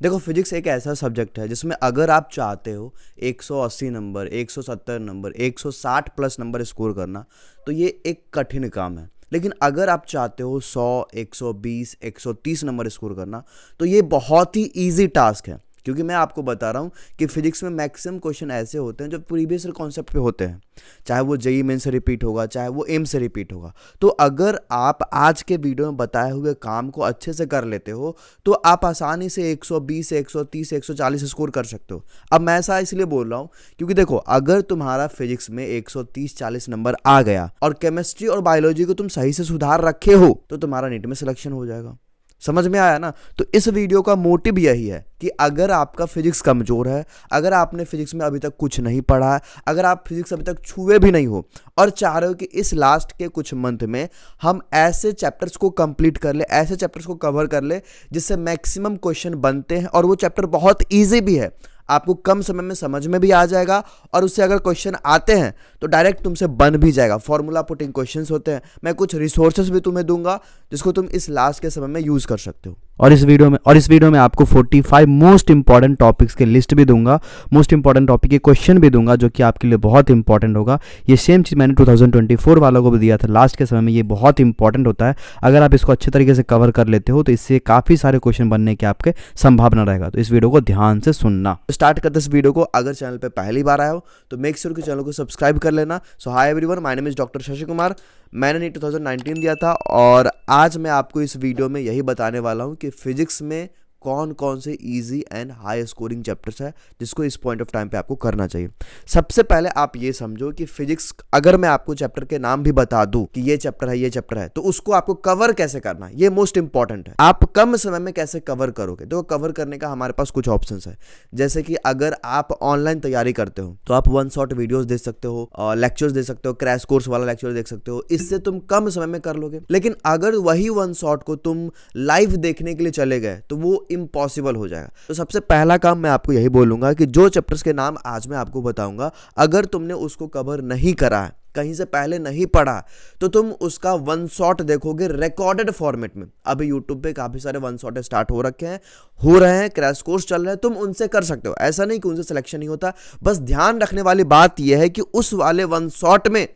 देखो, फिजिक्स एक ऐसा सब्जेक्ट है जिसमें अगर आप चाहते हो 180 number, 170 number, 160 plus number score करना, तो ये एक कठिन काम है। लेकिन अगर आप चाहते हो 100, 120, 130 नंबर स्कोर करना, तो ये बहुत ही ईजी टास्क है। क्योंकि मैं आपको बता रहा हूँ कि फिजिक्स में मैक्सिमम क्वेश्चन ऐसे होते हैं जो प्रीवियस कॉन्सेप्ट पे होते हैं, चाहे वो जेई मेन से रिपीट होगा, चाहे वो एम से रिपीट होगा। तो अगर आप आज के वीडियो में बताए हुए काम को अच्छे से कर लेते हो, तो आप आसानी से 120, 130, 140 स्कोर कर सकते हो। अब मैं ऐसा इसलिए बोल रहा हूँ क्योंकि देखो, अगर तुम्हारा फिजिक्स में 130-40 नंबर आ गया और केमिस्ट्री और बायोलॉजी को तुम सही से सुधार रखे हो, तो तुम्हारा नीट में सिलेक्शन हो जाएगा। समझ में आया ना? तो इस वीडियो का मोटिव यही है कि अगर आपका फिजिक्स कमजोर है, अगर आपने फिजिक्स में अभी तक कुछ नहीं पढ़ा है, अगर आप फिजिक्स अभी तक छुए भी नहीं हो और चाह रहे हो कि इस लास्ट के कुछ मंथ में हम ऐसे चैप्टर्स को कंप्लीट कर ले, ऐसे चैप्टर्स को कवर कर ले जिससे मैक्सिमम क्वेश्चन बनते हैं और वो चैप्टर बहुत ईजी भी है, आपको कम समय में समझ में भी आ जाएगा और उससे अगर क्वेश्चन आते हैं तो डायरेक्ट तुमसे बन भी जाएगा। फॉर्मूला पुटिंग क्वेश्चंस होते हैं। मैं कुछ रिसोर्सेज भी तुम्हें दूंगा जिसको तुम इस लास्ट के समय में यूज कर सकते हो। और इस वीडियो में आपको 45 मोस्ट इंपॉर्टेंट टॉपिक्स के लिस्ट भी दूंगा, मोस्ट इंपॉर्टेंट टॉपिक के क्वेश्चन भी दूंगा जो कि आपके लिए बहुत इंपॉर्टेंट होगा। ये सेम चीज़ मैंने 2024 वालों को भी दिया था लास्ट के समय में। ये बहुत इंपॉर्टेंट होता है। अगर आप इसको अच्छे तरीके से कवर कर लेते हो तो इससे काफ़ी सारे क्वेश्चन बनने की आपके संभावना रहेगा। तो इस वीडियो को ध्यान से सुनना। स्टार्ट करते इस वीडियो को। अगर चैनल पर पहली बार आए हो तो मेक श्योर कि चैनल को सब्सक्राइब कर लेना। So hi everyone, my name is doctor Shashi Kumar. मैंने नीट 2019 दिया था और आज मैं आपको इस वीडियो में यही बताने वाला हूं कि फिजिक्स में कौन कौन से easy and high scoring chapters है जिसको इस पॉइंट ऑफ टाइम पे आपको करना चाहिए। सबसे पहले आप ये समझो कि फिजिक्स, अगर मैं आपको चैप्टर के नाम भी बता दूं कि ये चैप्टर है, ये चैप्टर है, तो उसको आपको कवर कैसे करना है, ये मोस्ट इंपॉर्टेंट है। आप कम समय में कैसे कवर करोगे? तो कवर करने का हमारे पास कुछ ऑप्शंस है। जैसे कि अगर आप ऑनलाइन तैयारी करते हो तो आप वन शॉट वीडियोस देख सकते हो, लेक्चर्स देख सकते हो, क्रैश कोर्स वाला लेक्चर देख सकते हो। इससे तुम कम समय में कर लोगे। लेकिन अगर वही वन शॉट को तुम लाइव देखने के लिए चले गए तो वो इम्पॉसिबल हो जाएगा। तो सबसे पहला काम मैं आपको यही बोलूंगा कि जो चैप्टर्स के नाम आज मैं आपको बताऊंगा, अगर तुमने उसको कवर नहीं करा है, कहीं से पहले नहीं पढ़ा, तो तुम उसका वन शॉट देखोगे रिकॉर्डेड फॉर्मेट में। अभी यूट्यूब पे काफी सारे वन शॉट स्टार्ट हो रखे हैं, हो रहे हैं, क्रैश कोर्स चल रहे हैं, तुम उनसे कर सकते हो। ऐसा नहीं कि उनसे सिलेक्शन नहीं होता। बस ध्यान रखने वाली बात यह है कि उस वाले वन शॉट में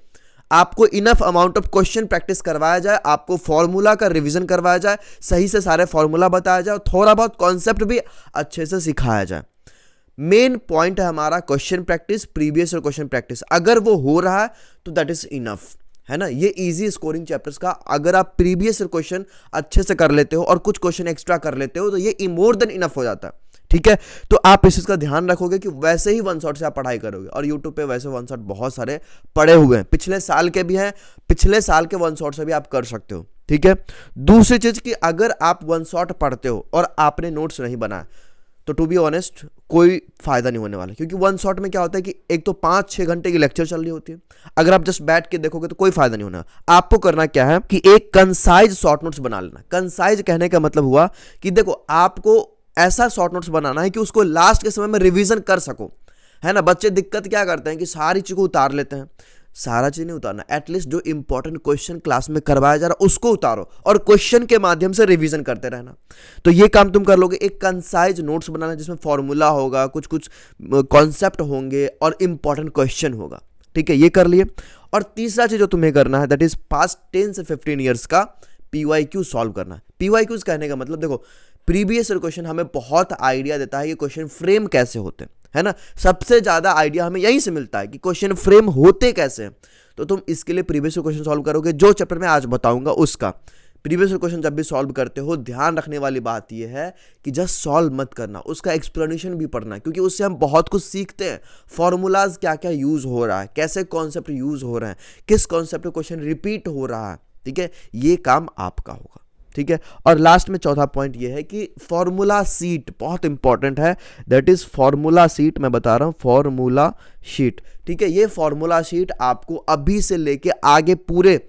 आपको enough amount of question practice करवाया जाए, आपको फॉर्मूला का रिवीजन करवाया जाए, सही से सारे फॉर्मूला बताया जाए, थोड़ा बहुत कॉन्सेप्ट भी अच्छे से सिखाया जाए। मेन पॉइंट है हमारा क्वेश्चन प्रैक्टिस, प्रीवियस और क्वेश्चन प्रैक्टिस। अगर वो हो रहा है तो दैट इज इनफ, है ना। ये इजी स्कोरिंग चैप्टर्स का अगर आप प्रीवियस क्वेश्चन अच्छे से कर लेते हो और कुछ क्वेश्चन एक्स्ट्रा कर लेते हो तो ये मोर देन इनफ हो जाता है। ठीक है, तो आप इस चीज का ध्यान रखोगे कि वैसे ही वन शॉट से आप पढ़ाई करोगे। और यूट्यूब पे वैसे वन शॉट बहुत सारे पड़े हुए हैं, पिछले साल के भी हैं, पिछले साल के वन शॉट से भी आप कर सकते हो। ठीक है, दूसरी चीज कि अगर आप वन शॉट पढ़ते हो और आपने नोट्स नहीं बनाया तो टू बी ऑनेस्ट कोई फायदा नहीं होने वाला। क्योंकि वन शॉट में क्या होता है कि एक तो 5-6 घंटे की लेक्चर चल रही होती है। अगर आप जस्ट बैठ के देखोगे तो कोई फायदा नहीं होना। आपको करना क्या है कि एक कंसाइज शॉर्ट नोट्स बना लेना। कंसाइज कहने का मतलब हुआ कि देखो, आपको ऐसा शॉर्ट नोट्स बनाना है कि उसको लास्ट के समय में रिवीजन कर सको, है ना। बच्चे दिक्कत क्या करते हैं कि सारी चीज को उतार लेते हैं। सारा चीज नहीं उतारना, एटलीस्ट जो इंपॉर्टेंट क्वेश्चन क्लास में करवाया जा रहा उसको उतारो और क्वेश्चन के माध्यम से रिवीजन करते रहना। तो ये काम तुम कर लोगे। एक कंसाइज नोट्स बनाना जिसमें फॉर्मूला होगा, कुछ कुछ कॉन्सेप्ट होंगे और इंपॉर्टेंट क्वेश्चन होगा। ठीक है, ये कर लिए। और तीसरा चीज जो तुम्हें करना है दैट इज पास्ट 10 से 15 ईयर्स का पीवाईक्यू सॉल्व करना है। पीवाईक्यूज कहने का मतलब देखो, प्रीवियस क्वेश्चन हमें बहुत आइडिया देता है कि क्वेश्चन फ्रेम कैसे होते हैं, है ना। सबसे ज्यादा आइडिया हमें यहीं से मिलता है कि क्वेश्चन फ्रेम होते कैसे हैं। तो तुम इसके लिए प्रीवियस क्वेश्चन सॉल्व करोगे। जो चैप्टर में आज बताऊंगा उसका प्रीवियस क्वेश्चन जब भी सॉल्व करते हो, ध्यान रखने वाली बात यह है कि जस्ट सॉल्व मत करना, उसका एक्सप्लेनेशन भी पढ़ना, क्योंकि उससे हम बहुत कुछ सीखते हैं। फॉर्मूलाज क्या क्या यूज हो रहा है, कैसे कॉन्सेप्ट यूज हो रहे हैं, किस कॉन्सेप्ट क्वेश्चन रिपीट हो रहा है। ठीक है, ये काम आपका होगा। ठीक है, और लास्ट में चौथा पॉइंट ये है कि फॉर्मूला सीट बहुत इंपॉर्टेंट है। दैट इज फॉर्मूला सीट, मैं बता रहा हूं, फॉर्मूला शीट। ठीक है, ये फॉर्मूला शीट आपको अभी से लेके आगे पूरे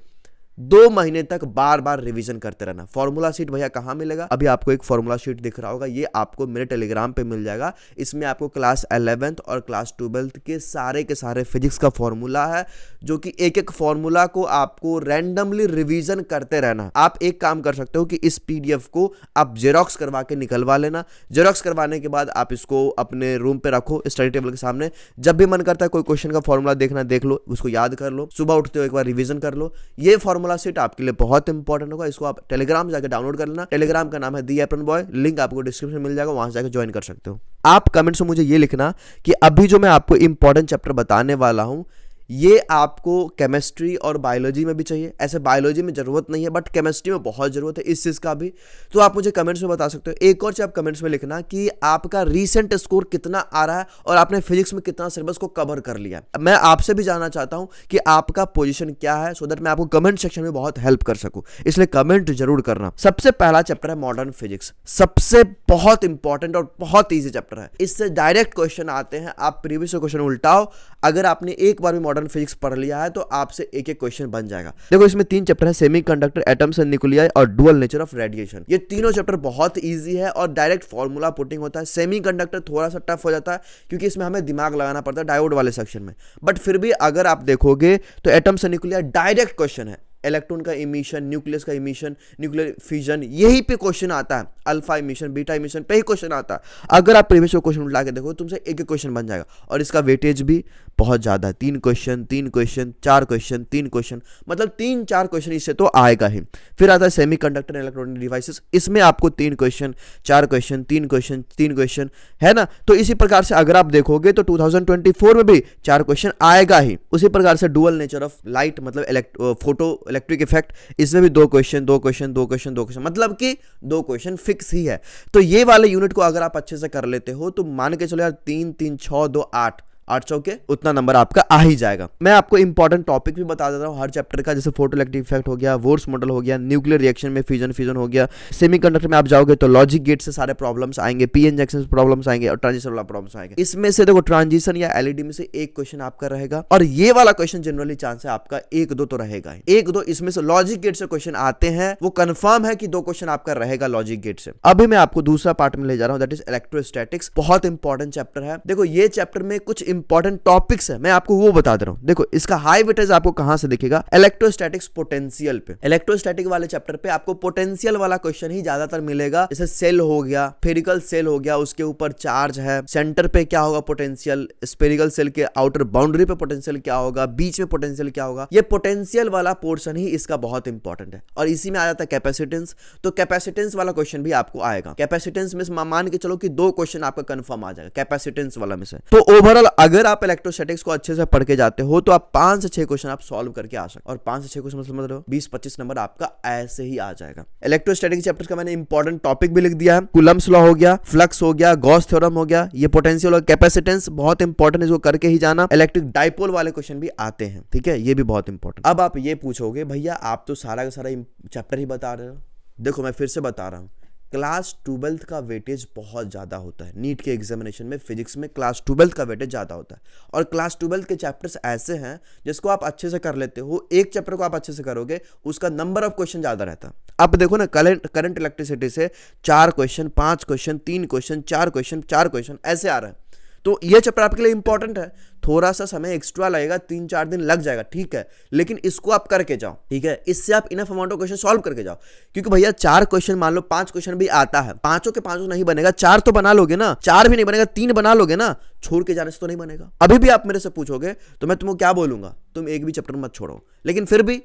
2 महीने तक बार बार रिवीजन करते रहना। फॉर्मूला शीट भैया कहाँ मिलेगा? अभी आपको एक फॉर्मूला शीट दिख रहा होगा, ये आपको मेरे टेलीग्राम पे मिल जाएगा। इसमें आपको क्लास 11th और क्लास 12th के सारे फिजिक्स का फॉर्मूला है, जो कि एक एक फॉर्मूला को आपको रैंडमली रिवीजन करते रहना। आप एक काम कर सकते हो कि इस पीडीएफ को आप जेरोक्स करवा के निकलवा लेना। जेरोक्स करवाने के बाद आप इसको अपने रूम पे रखो स्टडी टेबल के सामने। जब भी मन करता है कोई क्वेश्चन का फॉर्मूला देखना, देख लो, उसको याद कर लो, सुबह उठते हो एक बार रिवीजन कर लो। ये फॉर्मूला सेट आपके लिए बहुत इंपॉर्टेंट होगा। इसको आप टेलीग्राम जाकर डाउनलोड कर लेना। टेलीग्राम का नाम है दी एप्रन बॉय, लिंक आपको डिस्क्रिप्शन में मिल जाएगा, वहां से जाकर ज्वाइन कर सकते हो। आप कमेंट्स में मुझे ये लिखना कि अभी जो मैं आपको इंपॉर्टेंट चैप्टर बताने वाला हूं, ये आपको केमिस्ट्री और बायोलॉजी में भी चाहिए। ऐसे बायोलॉजी में जरूरत नहीं है, बट केमिस्ट्री में बहुत जरूरत है इस चीज का भी। तो आप मुझे कमेंट्स में बता सकते हो। एक और चीज आप कमेंट्स में लिखना कि आपका रीसेंट स्कोर कितना आ रहा है और आपने फिजिक्स में कितना सिलेबस को कवर कर लिया। मैं आपसे भी जानना चाहता हूं कि आपका पोजीशन क्या है, सो दैट मैं आपको कमेंट सेक्शन में बहुत हेल्प कर सकूं, इसलिए कमेंट जरूर करना। सबसे पहला चैप्टर है मॉडर्न फिजिक्स, सबसे बहुत इंपॉर्टेंट और बहुत ईजी चैप्टर है। इससे डायरेक्ट क्वेश्चन आते हैं, आप प्रीवियस क्वेश्चन उल्टाओ। अगर आपने एक बार भी मॉडर्न फिजिक्स पढ़ लिया है तो आपसे एक एक क्वेश्चन बन जाएगा। देखो इसमें 3 चैप्टर है, सेमीकंडक्टर, एटम्स एंड न्यूक्लियाई और डुअल नेचर ऑफ रेडिएशन। ये तीनों चैप्टर बहुत इजी है और डायरेक्ट फॉर्मूला पुटिंग होता है। सेमीकंडक्टर थोड़ा सा टफ हो जाता है क्योंकि इसमें हमें दिमाग लगाना पड़ता है डायोड वाले सेक्शन में, बट फिर भी अगर आप देखोगे तो atoms and nuclei direct question है। इलेक्ट्रॉन का इमिशन, न्यूक्लियस का इमिशन, न्यूक्लियर फिजन, यही पे क्वेश्चन आता है। अल्फा इमिशन, बीटा इमिशन पे ही क्वेश्चन आता है। अगर आप प्रीवियस क्वेश्चन उल्टा के देखो तुमसे एक एक क्वेश्चन बन जाएगा और इसका वेटेज भी बहुत ज्यादा है। 3 क्वेश्चन, 3 क्वेश्चन, 4 क्वेश्चन, 3 क्वेश्चन, मतलब 3-4 क्वेश्चन इससे तो आएगा ही। फिर आता है सेमीकंडक्टर इलेक्ट्रॉनिक डिवाइसेस, इसमें आपको 3 क्वेश्चन, 4 क्वेश्चन, 3 क्वेश्चन, 3 क्वेश्चन, है ना। तो इसी प्रकार से अगर आप देखोगे तो 2024 में भी 4 क्वेश्चन आएगा ही। उसी प्रकार से डुअल नेचर ऑफ लाइट, मतलब फोटो इलेक्ट्रिक इफेक्ट, इसमें भी 2 क्वेश्चन, 2 क्वेश्चन, 2 क्वेश्चन, 2 क्वेश्चन, मतलब कि 2 क्वेश्चन फिक्स ही है। तो ये वाले यूनिट को अगर आप अच्छे से कर लेते हो तो मान के चलो यार 3 3 6 2 8 800 के उतना नंबर आपका आ ही जाएगा। मैं आपको इंपॉर्टेंट टॉपिक भी बता देता हूँ हर चैप्टर का, जैसे फोटो इलेक्ट्रिक इफेक्ट हो गया, वोर्स मॉडल हो गया, न्यूक्लियर रिएक्शन में फ्यूजन हो गया। सेमीकंडक्टर में आप जाओगे तो लॉजिक गेट से सारे प्रॉब्लम्स आएंगे, पीएन जंक्शन से प्रॉब्लम्स आएंगे और ट्रांजिस्टर वाला प्रॉब्लम्स आएंगे। इसमें से देखो ट्रांजिशन या एलईडी में से एक क्वेश्चन आपका रहेगा और ये वाला क्वेश्चन जनरली चांस है आपका 1-2 तो रहेगा, 1-2 इसमें से लॉजिक गेट से क्वेश्चन आते हैं। वो कंफर्म है कि 2 क्वेश्चन आपका रहेगा लॉजिक गेट से। अभी मैं आपको दूसरा पार्ट में ले जा रहा हूं, दैट इज इलेक्ट्रोस्टैटिक्स। बहुत इंपॉर्टेंट चैप्टर है। देखो ये चैप्टर में कुछ इंपॉर्टेंट टॉपिक है, मैं आपको वो बता दे रहा हूं। देखो इसका हाई वेटेज आपको कहां से दिखेगा? इलेक्ट्रोस्टैटिक्स पोटेंशियल पे। इलेक्ट्रोस्टैटिक वाले चैप्टर पे आपको पोटेंशियल वाला क्वेश्चन ही ज्यादातर मिलेगा। जैसे सेल हो गया, फेरिकल सेल हो गया, उसके ऊपर चार्ज है, सेंटर पे क्या होगा पोटेंशियल, स्फेरिकल सेल के आउटर बाउंड्री पे पोटेंशियल क्या होगा, बीच में पोटेंशियल क्या होगा। ये पोटेंशियल वाला पोर्शन ही इसका बहुत इंपॉर्टेंट है। और इसी में आ जाता है कैपेसिटेंस। तो कैपेसिटेंस वाला क्वेश्चन भी आपको आएगा। कैपेसिटेंस में मान के चलो कि 2 क्वेश्चन आपका कंफर्म आ जाएगा कैपेसिटेंस वाला में से। तो ओवरऑल अगर आप इलेक्ट्रोस्टैटिक्स को अच्छे से पढ़ के जाते हो तो आप 5 से 6 क्वेश्चन आप सॉल्व करके आ सकते, और 5 से 6 क्वेश्चन मतलब 20-25 नंबर आपका ऐसे ही आ जाएगा। इलेक्ट्रोस्टैटिक चैप्टर का मैंने इंपॉर्टेंट टॉपिक भी लिख दिया है। कूलम्ब्स लॉ हो गया, फ्लक्स हो गया, गॉस थ्योरम हो गया, ये पोटेंशियल और कैपेसिटेंस बहुत इंपॉर्टेंट है, इसको करके ही जाना। इलेक्ट्रिक डाइपोल वाले क्वेश्चन भी आते हैं, ठीक है, ये भी बहुत इंपॉर्टेंट। अब आप ये पूछोगे भैया आप तो सारा का सारा चैप्टर ही बता रहे हो। देखो मैं फिर से बता रहा हूं, क्लास 12th का वेटेज बहुत ज़्यादा होता है। नीट के एग्जामिनेशन में फिजिक्स में क्लास 12th का वेटेज ज़्यादा होता है, और क्लास 12th के चैप्टर्स ऐसे हैं जिसको आप अच्छे से कर लेते हो। एक चैप्टर को आप अच्छे से करोगे उसका नंबर ऑफ क्वेश्चन ज़्यादा रहता है। आप देखो ना, करंट इलेक्ट्रिसिटी से 4 question, 5 question, 3 question, 4 question, 4 question ऐसे आ रहे हैं। तो ये चैप्टर आपके लिए इंपॉर्टेंट है। थोड़ा सा समय एक्स्ट्रा लगेगा, 3-4 दिन लग जाएगा, ठीक है, लेकिन इसको आप करके जाओ, ठीक है। इससे आप enough amount of question solve करके जाओ, क्योंकि भैया 4 क्वेश्चन, मान लो 5 क्वेश्चन भी आता है, 5 के 5 नहीं बनेगा, 4 तो बना लोगे ना, 4 भी नहीं बनेगा, 3 बना लोगे ना, छोड़ के जाने से तो नहीं बनेगा। अभी भी आप मेरे से पूछोगे तो मैं तुमको क्या बोलूंगा, तुम एक भी चैप्टर मत छोड़ो। लेकिन फिर भी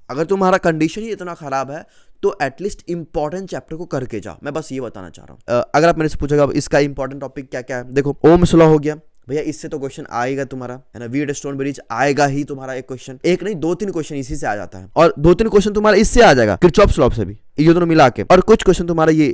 अगर तुम्हारा कंडीशन ही इतना खराब है तो एटलीस्ट इंपॉर्टेंट चैप्टर को करके जाओ। मैं बस ये बताना चाह रहा हूं। अगर आप मेरे से पूछोगे इसका इंपॉर्टेंट टॉपिक क्या क्या है, देखो ओम्स लॉ हो गया भैया, इससे तो क्वेश्चन आएगा तुम्हारा, है ना। व्हीटस्टोन ब्रिज आएगा ही तुम्हारा एक क्वेश्चन, एक नहीं 2-3 क्वेश्चन इसी से आ जाता है, और 2-3 क्वेश्चन तुम्हारा इससे आ जाएगा, किरचॉफ्स लॉ से भी, ये दोनों मिला के, और कुछ क्वेश्चन तुम्हारा ये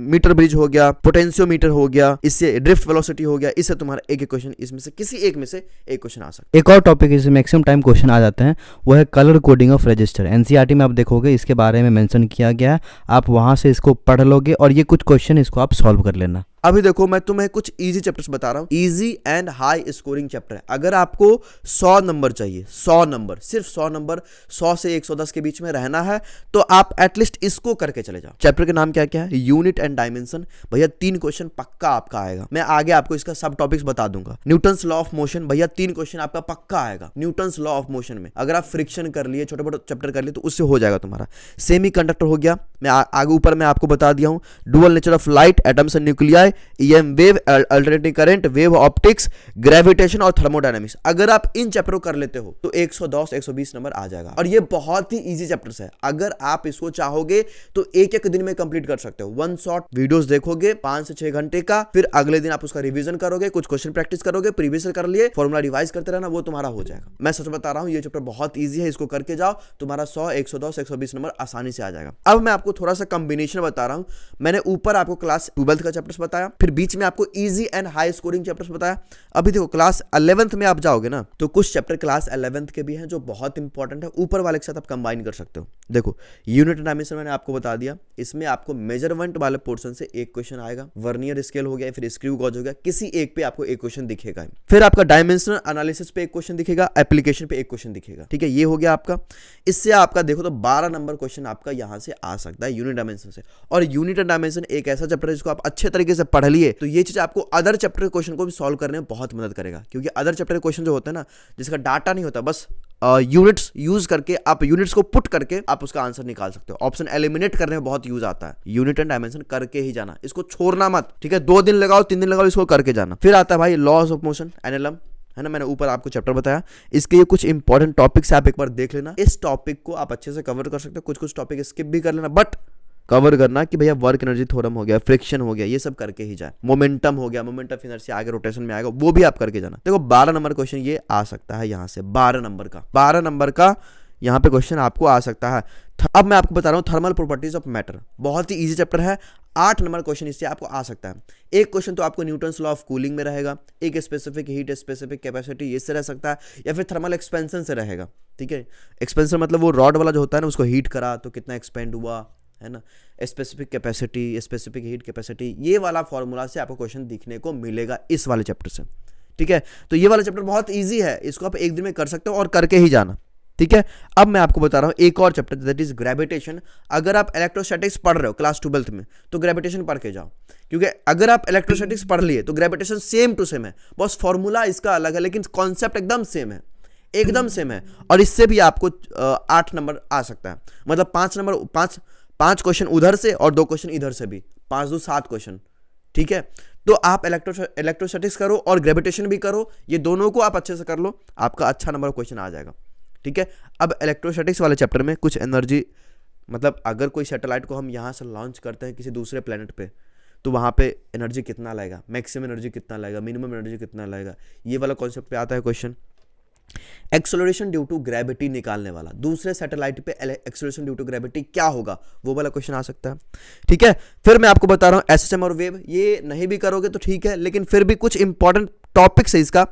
मीटर ब्रिज हो गया, पोटेंशियोमीटर हो गया, इससे ड्रिफ्ट वेलोसिटी हो गया, इससे तुम्हारा एक एक क्वेश्चन इसमें से किसी एक में से एक क्वेश्चन आ सकता है। एक और टॉपिक इसमें मैक्सिमम टाइम क्वेश्चन आ जाते हैं, वो है colour coding of register. NCERT में आप देखोगे इसके बारे में मेंशन किया गया है, आप वहां से इसको पढ़ लोगे और ये कुछ क्वेश्चन इसको आप सॉल्व कर लेना। अभी देखो मैं तुम्हें कुछ इजी चैप्टर्स बता रहा हूं, easy and high scoring chapter है। अगर आपको 100 नंबर चाहिए, 100 नंबर, सिर्फ 100 नंबर, 100 से 110 के बीच में रहना है, तो आप एटलीस्ट इसको करके चले जाओ। चैप्टर का नाम क्या क्या है? Unit and dimension. भैया 3 क्वेश्चन पक्का आपका आएगा, मैं आगे आपको इसका सब टॉपिक्स बता दूंगा। न्यूटन्स लॉ ऑफ मोशन, भैया 3 क्वेश्चन आपका पक्का आएगा न्यूटन्स लॉ ऑफ मोशन में। अगर आप फ्रिक्शन कर लिए, छोटे मोटे चैप्टर कर लिए, तो उससे हो जाएगा तुम्हारा। सेमी कंडक्टर हो गया, मैं आगे ऊपर मैं आपको बता दिया हूं, dual nature of light, atoms and nuclei, EM wave, alternating current, wave optics, gravitation और थर्मोडायनामिक्स। अगर आप इन चैप्टरों कर लेते हो तो 110 120 नंबर आ जाएगा। और ये बहुत ही इजी चैप्टर्स है, अगर आप इसको चाहोगे तो एक एक दिन में कंप्लीट कर सकते हो। वन शॉट वीडियोस देखोगे 5 से 6 घंटे का, फिर अगले दिन आप उसका रिवीजन करोगे, कुछ क्वेश्चन प्रैक्टिस करोगे, प्रीवियस कर लिए, फॉर्मूला रिवाइज करते रहना, वो तुम्हारा हो जाएगा। मैं सच बता रहा हूं, ये चैप्टर बहुत ईजी है, इसको करके जाओ, तुम्हारा 100 110 120 नंबर आसानी से आ जाएगा। अब मैं आपको थोड़ा सा कॉम्बिनेशन बता रहा हूं। मैंने ऊपर आपको क्लास 12th का चैप्टर्स बताया, फिर बीच में आपको easy and high scoring chapters बताया। अभी देखो क्लास 11th में आप जाओगे ना, तो कुछ चैप्टर क्लास 11th के भी हैं जो बहुत इंपॉर्टेंट है, ऊपर वाले के साथ आप कंबाइन कर सकते हो। देखो यूनिट डायमेंशन मैंने आपको बता दिया, इसमें आपको मेजरमेंट वाले पोर्शन से एक क्वेश्चन आएगा। वर्नियर स्केल हो गया, फिर स्क्रू गॉज हो गया, किसी एक पे आपको एक क्वेश्चन दिखेगा। फिर आपका डायमेंशनल एनालिसिस पे एक क्वेश्चन दिखेगा, एप्लीकेशन पे एक क्वेश्चन दिखेगा। ठीक है, ये हो गया आपका। इससे आपका देखो तो 12 नंबर क्वेश्चन आपका यहां से आ सकता है यूनिट डायमेंशन से। और यूनिट डायमेंशन एक ऐसा चैप्टर है जिसको आप अच्छे तरीके से पढ़ लिए तो ये चीज आपको अदर चैप्टर के क्वेश्चन को भी सॉल्व करने में बहुत मदद करेगा। क्योंकि अदर चैप्टर के क्वेश्चन जो होते हैं ना, जिसका डाटा नहीं होता, बस यूनिट्स यूज करके आप यूनिट्स को पुट करके आप उसका आंसर निकाल सकते हो। ऑप्शन एलिमिनेट करने में बहुत यूज आता है। यूनिट एंड डायमेंशन करके ही जाना, इसको छोड़ना मत। ठीक है, 2 दिन लगाओ 3 दिन लगाओ, इसको करके जाना। फिर आता है भाई लॉज ऑफ मोशन, एनएलएम, है ना, मैंने ऊपर आपको चैप्टर बताया। इसके ये कुछ इंपॉर्टेंट टॉपिक्स आप एक बार देख लेना, इस टॉपिक को आप अच्छे से कवर कर सकते हो। कुछ कुछ टॉपिक स्किप भी कर लेना, बट कवर करना कि भैया वर्क एनर्जी थ्योरम हो गया, फ्रिक्शन हो गया, ये सब करके ही जाए। मोमेंटम हो गया, मोमेंट ऑफ इनर्शिया आगे रोटेशन में आएगा, वो भी आप करके जाना। देखो 12 नंबर क्वेश्चन ये आ सकता है यहां से, 12 नंबर का यहां पे क्वेश्चन आपको आ सकता है। अब मैं आपको बता रहा हूं थर्मल प्रॉपर्टीज ऑफ मैटर, बहुत ही इजी चैप्टर है। 8 नंबर क्वेश्चन इससे आपको आ सकता है। एक क्वेश्चन तो आपको न्यूटन्स लॉ ऑफ कूलिंग में रहेगा, एक स्पेसिफिक हीट स्पेसिफिक कैपेसिटी इससे रह सकता है, या फिर थर्मल एक्सपेंशन से रहेगा। ठीक है, एक्सपेंशन मतलब वो रॉड वाला जो होता है ना, उसको हीट करा तो कितना एक्सपेंड हुआ, है ना। Specific capacity, specific heat capacity, ये वाला फॉर्मूला से आपको क्वेश्चन दिखने को मिलेगा इस वाले चैप्टर से। ठीक है, तो ये वाला चैप्टर बहुत इजी है, इसको आप एक दिन में कर सकते हो और करके ही जाना। ठीक है, अब मैं आपको बता रहा हूं एक और चैप्टर, दैट इज ग्रेविटेशन। अगर आप इलेक्ट्रोस्टैटिक्स पढ़ रहे हो क्लास 12th में, तो ग्रेविटेशन पढ़ के जाओ। क्योंकि अगर आप इलेक्ट्रोस्टैटिक्स पढ़ लिए तो ग्रेविटेशन सेम टू सेम है, बस फॉर्मूला इसका अलग है, लेकिन कॉन्सेप्ट एकदम सेम है, एकदम सेम है। और इससे भी आपको 8 नंबर आ सकता है, मतलब 5 क्वेश्चन उधर से और 2 क्वेश्चन इधर से भी, 5 2 7 क्वेश्चन। ठीक है, तो आप इलेक्ट्रोस्टैटिक्स करो और ग्रेविटेशन भी करो, ये दोनों को आप अच्छे से कर लो, आपका अच्छा नंबर क्वेश्चन आ जाएगा। ठीक है, अब इलेक्ट्रोस्टैटिक्स वाले चैप्टर में कुछ एनर्जी, मतलब अगर कोई सैटेलाइट को हम यहाँ से लॉन्च करते हैं किसी दूसरे प्लेनेट पे, तो वहाँ पे एनर्जी कितना लगेगा, मैक्सिमम एनर्जी कितना लगेगा, मिनिमम एनर्जी कितना लगेगा, ये वाला कॉन्सेप्ट पे आता है question. Acceleration due to gravity निकालने वाला, दूसरे सैटेलाइट पे एक्सेलरेशन ड्यू टू ग्रेविटी क्या होगा, वो वाला क्वेश्चन आ सकता है। ठीक है, फिर मैं आपको बता रहा हूँ एसएसएम और वेव, ये नहीं भी करोगे तो ठीक है, लेकिन फिर भी कुछ इंपॉर्टेंट टॉपिक्स है इसका,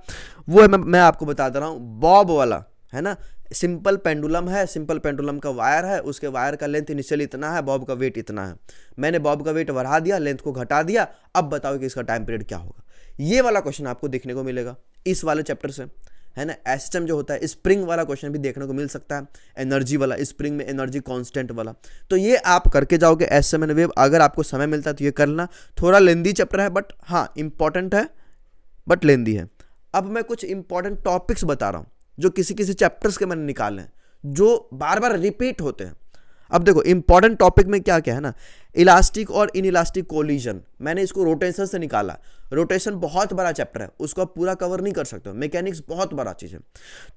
वो है मैं आपको बता दे रहा हूँ। बॉब वाला है ना, सिंपल पेंडुलम है, सिंपल पेंडुलम का वायर है, उसके वायर का लेंथ इनिशियल इतना है, बॉब का वेट इतना है, मैंने बॉब का वेट बढ़ा दिया, लेंथ को घटा दिया, अब बताओ कि इसका टाइम पीरियड क्या होगा। ये वाला क्वेश्चन आपको देखने को मिलेगा इस वाले चैप्टर से, है ना। एसएसएम जो होता है, स्प्रिंग वाला क्वेश्चन भी देखने को मिल सकता है, एनर्जी वाला, स्प्रिंग में एनर्जी कांस्टेंट वाला, तो ये आप करके जाओगे। एसएसएम एंड वेव अगर आपको समय मिलता है तो ये करना, थोड़ा लेंदी चैप्टर है, बट हाँ इंपॉर्टेंट है, बट लेंदी है। अब मैं कुछ इंपॉर्टेंट टॉपिक्स बता रहा हूँ जो किसी किसी चैप्टर्स के मैंने निकाले हैं, जो बार बार रिपीट होते हैं। अब देखो इंपॉर्टेंट टॉपिक में क्या क्या है ना, इलास्टिक और इन इलास्टिक कोलिजन, मैंने इसको रोटेशन से निकाला। रोटेशन बहुत बड़ा चैप्टर है, उसको आप पूरा कवर नहीं कर सकते हो, मैकेनिक्स बहुत बड़ा चीज है,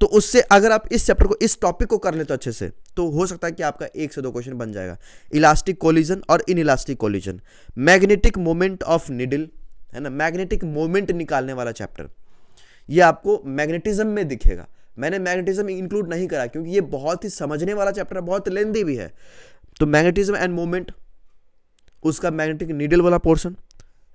तो उससे अगर आप इस चैप्टर को, इस टॉपिक को कर लेते हो अच्छे से, तो हो सकता है कि आपका 1 से 2 क्वेश्चन बन जाएगा। इलास्टिक कोलिजन और in elastic collision, magnetic moment of needle, है ना, मैग्नेटिक मोमेंट निकालने वाला चैप्टर, ये आपको मैग्नेटिज्म में दिखेगा। मैंने मैग्नेटिज्म इंक्लूड नहीं करा क्योंकि ये बहुत ही समझने वाला चैप्टर है, बहुत लेंदी भी है। तो मैग्नेटिज्म एंड मोमेंट, उसका मैग्नेटिक नीडल वाला पोर्शन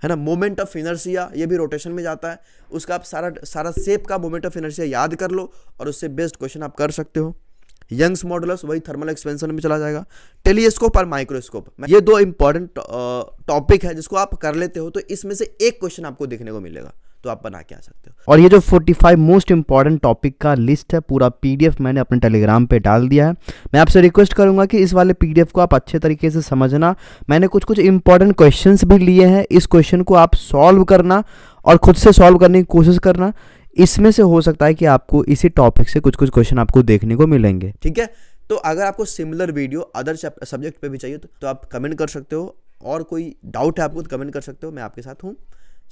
है ना, मोमेंट ऑफ इनर्शिया, ये भी रोटेशन में जाता है, उसका आप सारा शेप का मोमेंट ऑफ इनर्शिया याद कर लो और उससे बेस्ट क्वेश्चन आप कर सकते हो। यंग्स मॉडुलस वही थर्मल एक्सपेंशन में चला जाएगा। टेलीस्कोप और माइक्रोस्कोप, ये दो इंपॉर्टेंट टॉपिक है जिसको आप कर लेते हो तो इसमें से एक क्वेश्चन आपको देखने को मिलेगा, तो आप बना के आ सकते हो। और ये जो 45 मोस्ट इंपॉर्टेंट टॉपिक का लिस्ट है, पूरा पीडीएफ मैंने अपने टेलीग्राम पे डाल दिया है। मैं आपसे रिक्वेस्ट करूंगा कि इस वाले पीडीएफ को आप अच्छे तरीके से समझना। मैंने कुछ इंपॉर्टेंट क्वेश्चंस भी लिए हैं, इस क्वेश्चन को आप सॉल्व करना और खुद से सॉल्व करने की कोशिश करना। इसमें से हो सकता है कि आपको इसी टॉपिक से कुछ क्वेश्चन आपको देखने को मिलेंगे। ठीक है, तो अगर आपको सिमिलर वीडियो अदर सब्जेक्ट पे भी चाहिए तो आप कमेंट कर सकते हो, और कोई डाउट है आपको तो कमेंट कर सकते हो, मैं आपके साथ हूँ।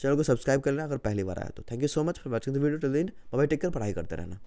चैनल को सब्सक्राइब कर लेना अगर पहली बार आया तो। Thank you so much for watching the video till the end. Bye bye, take care, पढ़ाई करते रहना।